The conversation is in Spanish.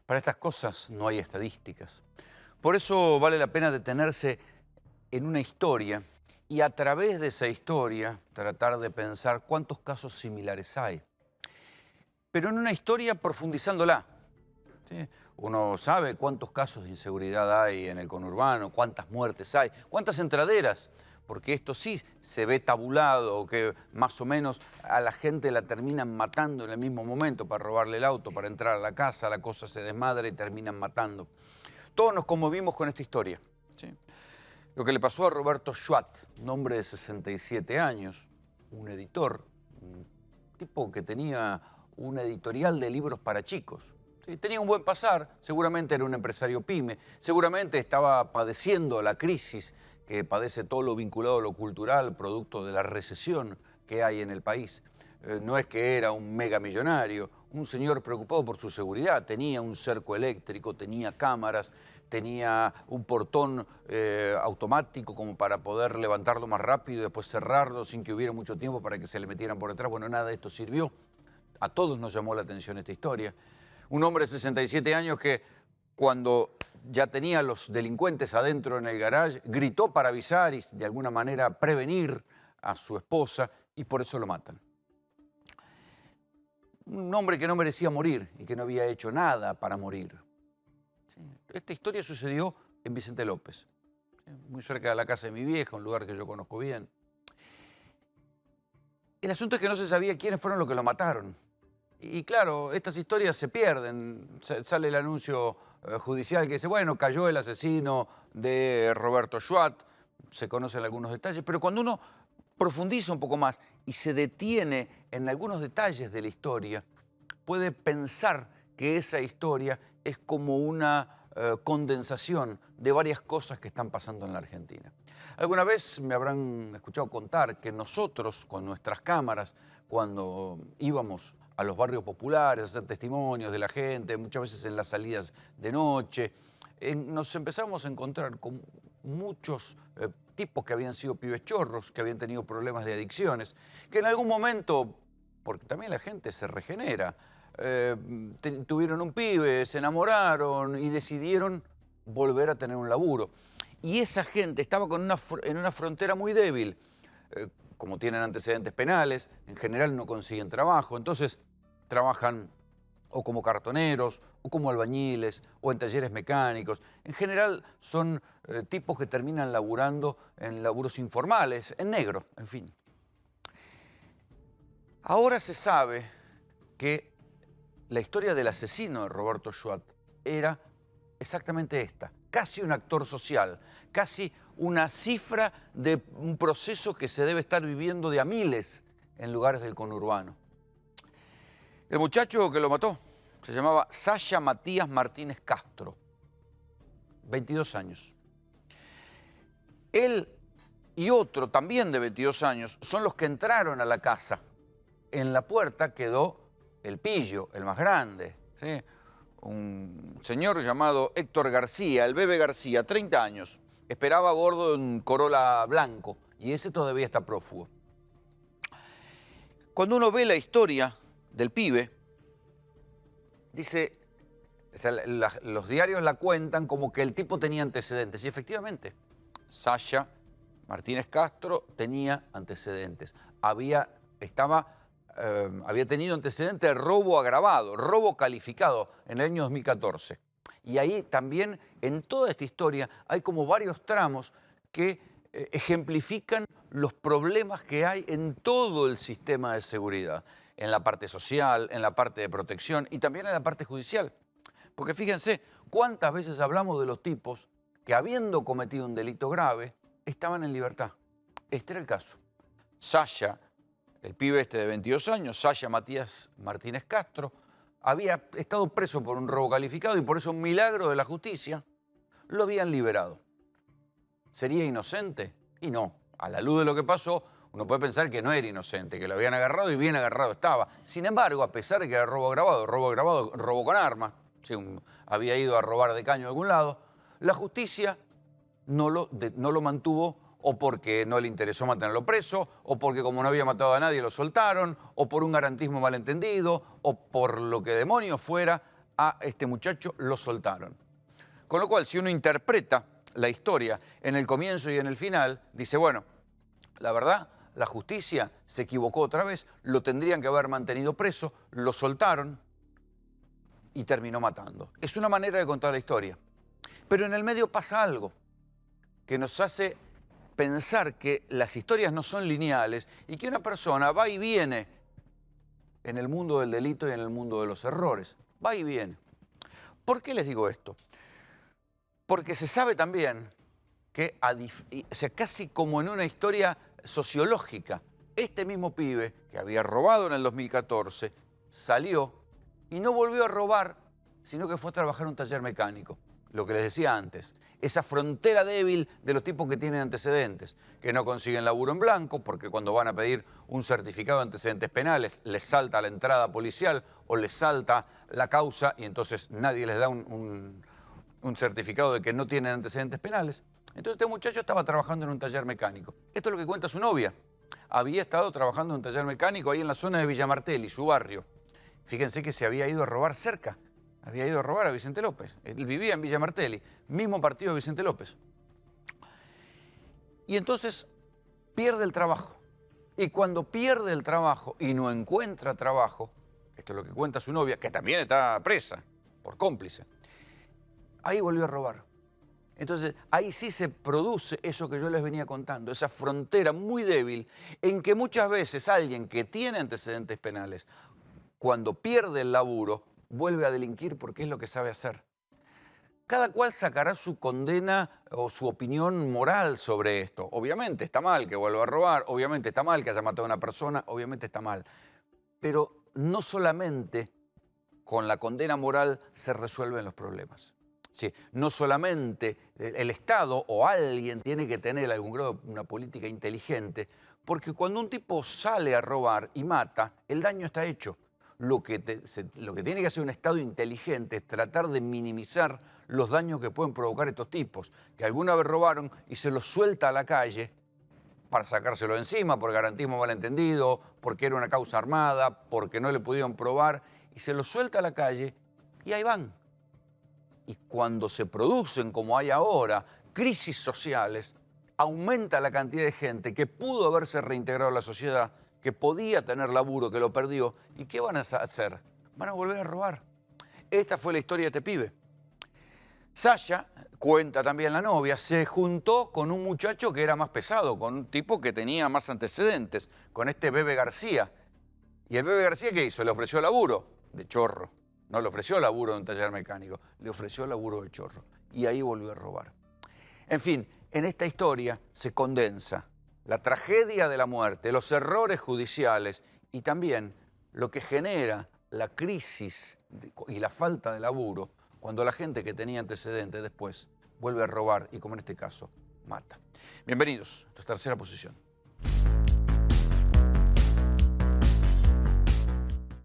Para estas cosas no hay estadísticas. Por eso vale la pena detenerse en una historia y a través de esa historia tratar de pensar cuántos casos similares hay. Pero en una historia profundizándola. ¿Sí? Uno sabe cuántos casos de inseguridad hay en el conurbano, cuántas muertes hay, cuántas entraderas, porque esto sí se ve tabulado, que más o menos a la gente la terminan matando en el mismo momento para robarle el auto, para entrar a la casa, la cosa se desmadra y terminan matando. Todos nos conmovimos con esta historia. ¿Sí? Lo que le pasó a Roberto Schwat, un hombre de 67 años, un editor, un tipo que tenía una editorial de libros para chicos. ¿Sí? Tenía un buen pasar, seguramente era un empresario pyme, seguramente estaba padeciendo la crisis que padece todo lo vinculado a lo cultural, producto de la recesión que hay en el país. No es que era un megamillonario, un señor preocupado por su seguridad, tenía un cerco eléctrico, tenía cámaras, tenía un portón automático como para poder levantarlo más rápido y después cerrarlo sin que hubiera mucho tiempo para que se le metieran por detrás. Bueno, nada de esto sirvió. A todos nos llamó la atención esta historia. Un hombre de 67 años que cuando ya tenía a los delincuentes adentro en el garage, gritó para avisar y de alguna manera prevenir a su esposa y por eso lo matan. Un hombre que no merecía morir y que no había hecho nada para morir. ¿Sí? Esta historia sucedió en Vicente López, ¿sí? Muy cerca de la casa de mi vieja, un lugar que yo conozco bien. El asunto es que no se sabía quiénes fueron los que lo mataron. Y claro, estas historias se pierden. Sale el anuncio judicial que dice, bueno, cayó el asesino de Roberto Schwat, se conocen algunos detalles, pero cuando uno profundiza un poco más y se detiene en algunos detalles de la historia, puede pensar que esa historia es como una condensación de varias cosas que están pasando en la Argentina. Alguna vez me habrán escuchado contar que nosotros, con nuestras cámaras, cuando íbamos a los barrios populares, a hacer testimonios de la gente, muchas veces en las salidas de noche, nos empezamos a encontrar con muchos tipos que habían sido pibes chorros, que habían tenido problemas de adicciones, que en algún momento, porque también la gente se regenera, tuvieron un pibe, se enamoraron y decidieron volver a tener un laburo. Y esa gente estaba en una frontera muy débil. Como tienen antecedentes penales, en general no consiguen trabajo, entonces trabajan o como cartoneros, o como albañiles, o en talleres mecánicos. En general son tipos que terminan laburando en laburos informales, en negro, en fin. Ahora se sabe que la historia del asesino de Roberto Schwat era exactamente esta, casi un actor social, casi una cifra de un proceso que se debe estar viviendo de a miles en lugares del conurbano. El muchacho que lo mató se llamaba Sasha Matías Martínez Castro, 22 años. Él y otro también de 22 años son los que entraron a la casa. En la puerta quedó el pillo, el más grande, ¿sí? Un señor llamado Héctor García, el Bebe García, 30 años. Esperaba a bordo de un Corolla blanco y ese todavía está prófugo. Cuando uno ve la historia del pibe, dice, o sea, los diarios la cuentan como que el tipo tenía antecedentes. Y efectivamente, Sasha Martínez Castro tenía antecedentes. Había tenido antecedentes de robo agravado, robo calificado en el año 2014. Y ahí también, en toda esta historia, hay como varios tramos que ejemplifican los problemas que hay en todo el sistema de seguridad, en la parte social, en la parte de protección y también en la parte judicial. Porque fíjense, cuántas veces hablamos de los tipos que, habiendo cometido un delito grave, estaban en libertad. Este era el caso. Sasha, el pibe este de 22 años, Sasha Matías Martínez Castro, había estado preso por un robo calificado y por eso un milagro de la justicia lo habían liberado. ¿Sería inocente? Y no. A la luz de lo que pasó, uno puede pensar que no era inocente, que lo habían agarrado y bien agarrado estaba. Sin embargo, a pesar de que era robo agravado, robo con arma, sí, había ido a robar de caño a algún lado, la justicia no lo mantuvo o porque no le interesó mantenerlo preso, o porque como no había matado a nadie lo soltaron, o por un garantismo malentendido, o por lo que demonios fuera, a este muchacho, lo soltaron. Con lo cual, si uno interpreta la historia en el comienzo y en el final, dice, bueno, la verdad, la justicia se equivocó otra vez, lo tendrían que haber mantenido preso, lo soltaron y terminó matando. Es una manera de contar la historia. Pero en el medio pasa algo que nos hace pensar que las historias no son lineales y que una persona va y viene en el mundo del delito y en el mundo de los errores. Va y viene. ¿Por qué les digo esto? Porque se sabe también que, o sea, casi como en una historia sociológica, este mismo pibe que había robado en el 2014 salió y no volvió a robar, sino que fue a trabajar en un taller mecánico. Lo que les decía antes, esa frontera débil de los tipos que tienen antecedentes, que no consiguen laburo en blanco, porque cuando van a pedir un certificado de antecedentes penales, les salta la entrada policial o les salta la causa y entonces nadie les da un certificado de que no tienen antecedentes penales. Entonces este muchacho estaba trabajando en un taller mecánico. Esto es lo que cuenta su novia. Había estado trabajando en un taller mecánico ahí en la zona de Villa Martelli, su barrio. Fíjense que se había ido a robar cerca. Había ido a robar a Vicente López. Él vivía en Villa Martelli, mismo partido de Vicente López. Y entonces pierde el trabajo. Y cuando pierde el trabajo y no encuentra trabajo, esto es lo que cuenta su novia, que también está presa por cómplice, ahí volvió a robar. Entonces, ahí sí se produce eso que yo les venía contando, esa frontera muy débil en que muchas veces alguien que tiene antecedentes penales, cuando pierde el laburo, vuelve a delinquir porque es lo que sabe hacer. Cada cual sacará su condena o su opinión moral sobre esto. Obviamente está mal que vuelva a robar, obviamente está mal que haya matado a una persona, obviamente está mal. Pero no solamente con la condena moral se resuelven los problemas. Sí, no solamente el Estado o alguien tiene que tener algún grado de una política inteligente, porque cuando un tipo sale a robar y mata, el daño está hecho. Lo que tiene que hacer un Estado inteligente es tratar de minimizar los daños que pueden provocar estos tipos, que alguna vez robaron y se los suelta a la calle para sacárselo de encima, por garantismo malentendido, porque era una causa armada, porque no le pudieron probar, y se los suelta a la calle y ahí van. Y cuando se producen, como hay ahora, crisis sociales, aumenta la cantidad de gente que pudo haberse reintegrado a la sociedad, que podía tener laburo, que lo perdió. ¿Y qué van a hacer? Van a volver a robar. Esta fue la historia de este pibe. Sasha, cuenta también la novia, se juntó con un muchacho que era más pesado, con un tipo que tenía más antecedentes, con este Bebe García. ¿Y el Bebe García qué hizo? Le ofreció laburo de chorro. No le ofreció laburo en un taller mecánico, le ofreció laburo de chorro. Y ahí volvió a robar. En fin, en esta historia se condensa la tragedia de la muerte, los errores judiciales y también lo que genera la crisis y la falta de laburo cuando la gente que tenía antecedentes después vuelve a robar y, como en este caso, mata. Bienvenidos, esto es Tercera Posición.